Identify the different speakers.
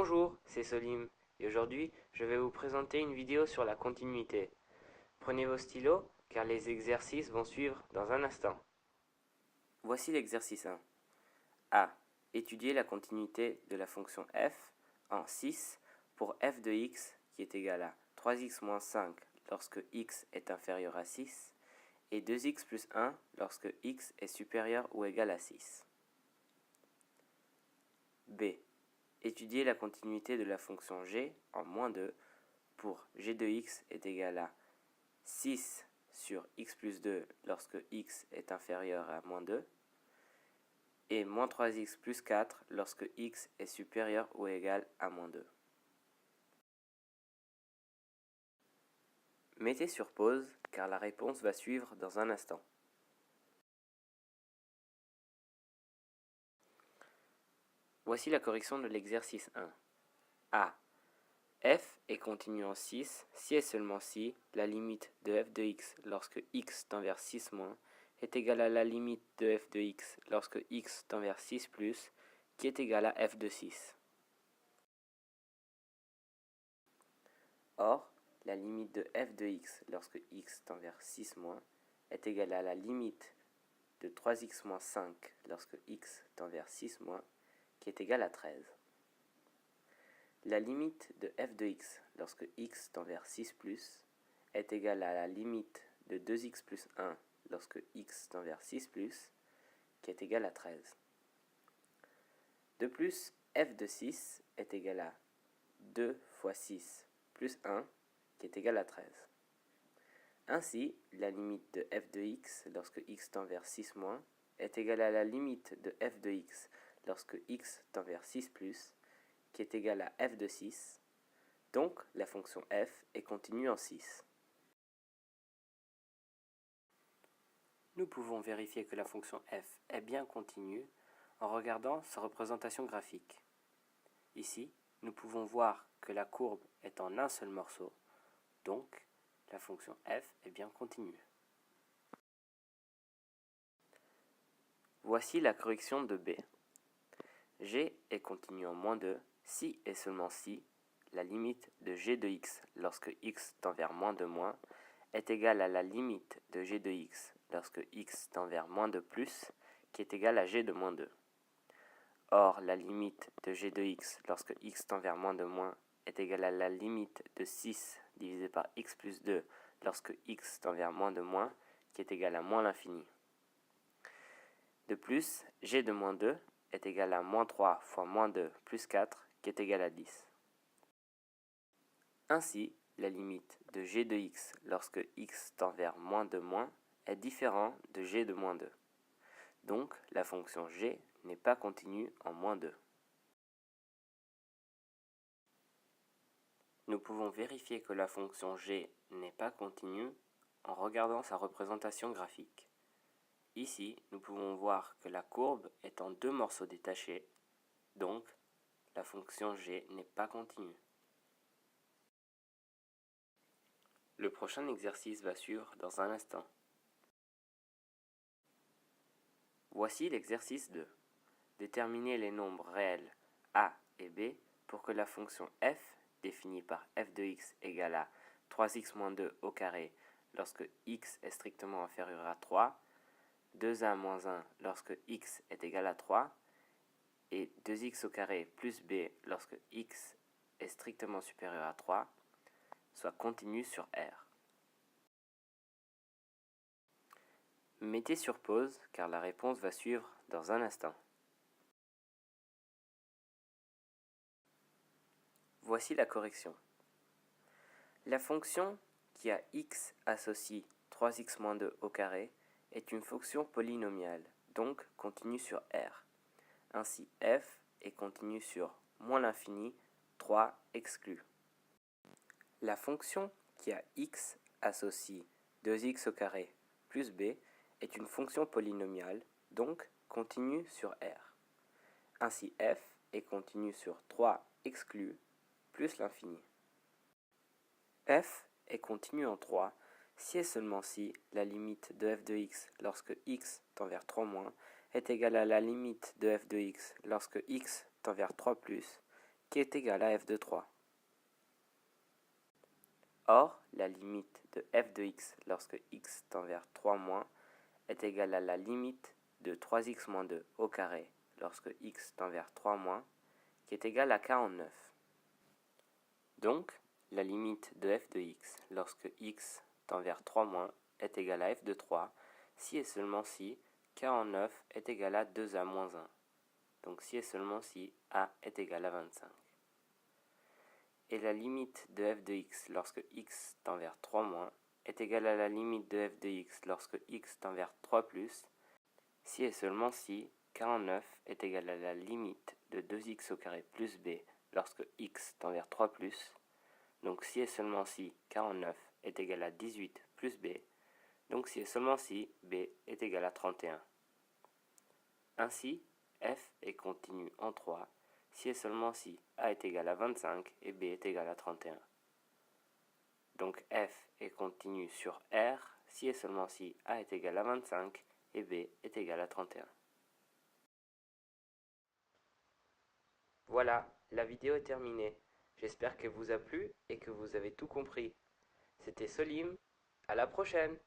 Speaker 1: Bonjour, c'est Solim et aujourd'hui je vais vous présenter une vidéo sur la continuité. Prenez vos stylos car les exercices vont suivre dans un instant. Voici l'exercice 1. A. Étudier la continuité de la fonction f en 6 pour f de x qui est égal à 3x moins 5 lorsque x est inférieur à 6 et 2x plus 1 lorsque x est supérieur ou égal à 6. B. Étudier la continuité de la fonction g en moins 2 pour g de x est égal à 6 sur x plus 2 lorsque x est inférieur à moins 2 et moins 3x plus 4 lorsque x est supérieur ou égal à moins 2. Mettez sur pause car la réponse va suivre dans un instant. Voici la correction de l'exercice 1. A. F est continu en 6 si et seulement si la limite de f de x lorsque x tend vers 6 moins est égale à la limite de f de x lorsque x tend vers 6 plus qui est égale à f de 6. Or, la limite de f de x lorsque x tend vers 6 moins est égale à la limite de 3x moins 5 lorsque x tend vers 6 moins qui est égale à 13. La limite de f de x lorsque x tend vers 6 plus est égale à la limite de 2x plus 1 lorsque x tend vers 6 plus qui est égale à 13. De plus, f de 6 est égal à 2 fois 6 plus 1 qui est égal à 13. Ainsi, la limite de f de x lorsque x tend vers 6 moins est égale à la limite de f de x lorsque x tend vers 6 plus qui est égal à f de 6, donc la fonction f est continue en 6. Nous pouvons vérifier que la fonction f est bien continue en regardant sa représentation graphique. Ici, nous pouvons voir que la courbe est en un seul morceau, donc la fonction f est bien continue. Voici la correction de B. G est continu en moins 2 si et seulement si la limite de g de x lorsque x tend vers moins 2 moins est égale à la limite de g de x lorsque x tend vers moins 2 plus qui est égale à g de moins 2. Or, la limite de g de x lorsque x tend vers moins 2 moins est égale à la limite de 6 divisé par x plus 2 lorsque x tend vers moins 2 moins qui est égale à moins l'infini. De plus, g de moins 2 est égal à moins 3 fois moins 2 plus 4 qui est égal à 10. Ainsi, la limite de g de x lorsque x tend vers moins 2 moins est différent de g de moins 2. Donc, la fonction g n'est pas continue en moins 2. Nous pouvons vérifier que la fonction g n'est pas continue en regardant sa représentation graphique. Ici, nous pouvons voir que la courbe est en deux morceaux détachés, donc la fonction g n'est pas continue. Le prochain exercice va suivre dans un instant. Voici l'exercice 2. Déterminer les nombres réels a et b pour que la fonction f, définie par f de x égale à 3x moins 2 au carré lorsque x est strictement inférieur à 3, 2a moins 1 lorsque x est égal à 3, et 2x au carré plus b lorsque x est strictement supérieur à 3, soit continue sur R. Mettez sur pause car la réponse va suivre dans un instant. Voici la correction. La fonction qui a x associe 3x moins 2 au carré est une fonction polynomiale, donc continue sur R. Ainsi f est continue sur moins l'infini, 3 exclu. La fonction qui a x associe 2x au carré plus b est une fonction polynomiale, donc continue sur R. Ainsi f est continue sur 3 exclu plus l'infini. F est continue en 3 si et seulement si la limite de f de x lorsque x tend vers 3 moins est égale à la limite de f de x lorsque x tend vers 3 plus qui est égal à f de 3. Or, la limite de f de x lorsque x tend vers 3 moins est égale à la limite de 3x moins 2 au carré lorsque x tend vers 3 moins, qui est égale à 49. Donc, la limite de f de x lorsque x tend vers 3 moins est égale à f de 3 si et seulement si 49 est égal à 2a moins 1. Donc si et seulement si a est égal à 25. Et la limite de f de x lorsque x tend vers 3 moins est égale à la limite de f de x lorsque x tend vers 3 plus, si et seulement si 49 est égal à la limite de 2x au carré plus b lorsque x tend vers 3 plus, donc si et seulement si 49 est égal à 18 plus b, donc si et seulement si b est égal à 31. Ainsi, f est continu en 3, si et seulement si a est égal à 25 et b est égal à 31. Donc f est continu sur R, si et seulement si a est égal à 25 et b est égal à 31. Voilà, la vidéo est terminée. J'espère qu'elle vous a plu et que vous avez tout compris. C'était Solim, à la prochaine!